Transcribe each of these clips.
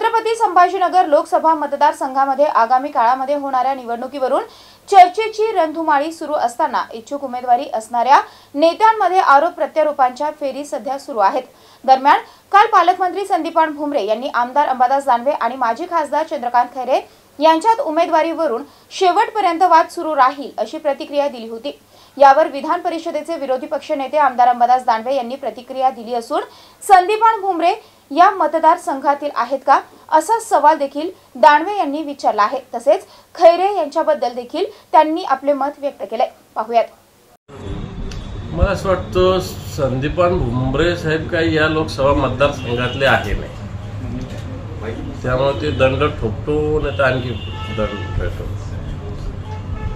छत्रपती संभाजीनगर लोकसभा मतदारसंघामध्ये आगामी काळामध्ये होणाऱ्या निवडणुकीवरून चर्चेची रणधुमाळी सुरू असताना इच्छुक उमेदवारी असणाऱ्या नेत्यांमध्ये आरोप प्रत्यारोपांच्या फेरी सध्या सुरू आहेत। दरम्यान काल पालकमंत्री संदीपान भुमरे यांनी आमदार अंबादास दानवे आणि माजी खासदार चंद्रकांत खैरे यांच्यात उमेदवारीवरून शेवटपर्यंत वाद सुरू राहील अशी प्रतिक्रिया दिली होती। यावर विधान परिषदेचे विरोधी पक्ष नेते आमदार अंबादास दानवे यांनी प्रतिक्रिया दिली असून संदीपान भुमरे या मतदारसंघातील आहेत का असा सवाल देखील दानवे यांनी विचारला आहे। तसेच खैरे यांच्याबद्दल देखील त्यांनी आपले मत व्यक्त केले। पाहूयात। मला असं वाटतं संदीपान भुमरे साहेब काही या लोकसभा मतदारसंघातले आहे नाही, त्यामुळे ते दंड ठोकतो नाही तर आणखी दंड भेटतो।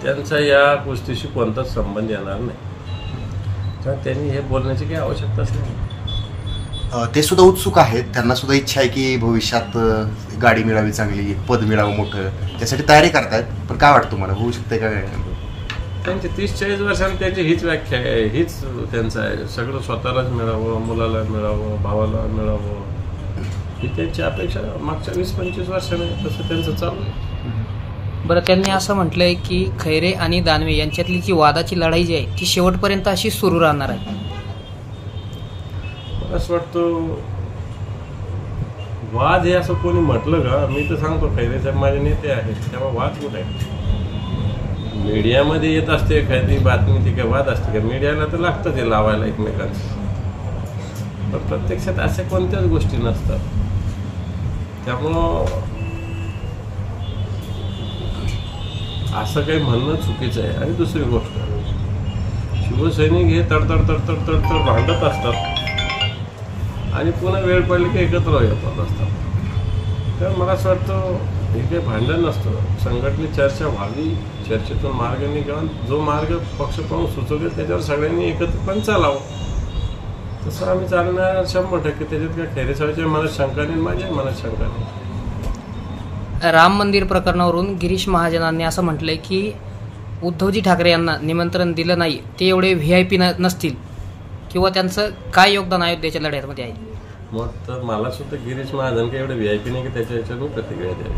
त्यांचा या गोष्टीशी कोणताच संबंध येणार नाही, तर त्यांनी हे बोलण्याची काही आवश्यकताच नाही। ते सुद्धा उत्सुक आहेत, त्यांना सुद्धा इच्छा आहे की भविष्यात गाडी मिळावी, चांगली पद मिळावं मोठं, त्यासाठी तयारी करतायत। पण काय वाटतं तुम्हाला, होऊ शकते का? त्यांची 30-40 वर्षांनी त्यांची हीच व्याख्या आहे, हीच त्यांचं आहे, सगळं स्वतःलाच मिळावं, मुलाला मिळावं, भावाला मिळावं, ही त्यांची अपेक्षा मागच्या 20-25 वर्षांनी तसं त्यांचं चालू आहे। बरं, त्यांनी असं म्हटलंय की खैरे आणि दानवे यांच्यातली जी वादाची लढाई जी आहे ती शेवटपर्यंत अशी सुरू राहणार आहे। मला असं वाटतं वाद हे असं कोणी म्हटलं का? मी तर सांगतो खैरे साहेब माझे नेते आहेत, तेव्हा वाद कुठे आहे? मीडियामध्ये येत असते एखादी बातमी, ती काय वाद असते का? मीडियाला तर लागतं ते लावायला एकमेकांचं, पण प्रत्यक्षात अशा कोणत्याच गोष्टी नसतात। त्यामुळं असं काही म्हणणं चुकीचं आहे। आणि दुसरी गोष्ट, शिवसैनिक हे तडतड भांडत असतात आणि पुन्हा वेळ पडली की एकत्र येतात असतात। तर मला असं वाटतं हे काही भांडण नसतं, संघटनेत चर्चा व्हावी, चर्चेतून मार्ग निघावा, जो मार्ग पक्षप्रमुख सुचवले त्याच्यावर सगळ्यांनी एकत्रपणे चालावं, तसं आम्ही चालणार 100%। त्याच्यात काय खैरे साहेबांच्या मनात शंका नाही, माझ्या मनात शंका नाही। राम मंदिर प्रकरणावरून गिरीश महाजनांनी असं म्हटलंय की उद्धवजी ठाकरे यांना निमंत्रण दिलं नाही, ते एवढे VIP नसतील, किंवा त्यांचं काय योगदान अयोध्येच्या लढ्यामध्ये आहे? मग तर मला सुद्धा गिरीश महाजन काही एवढे VIP नाही की त्याच्या याच्यावर प्रतिक्रिया द्यावी।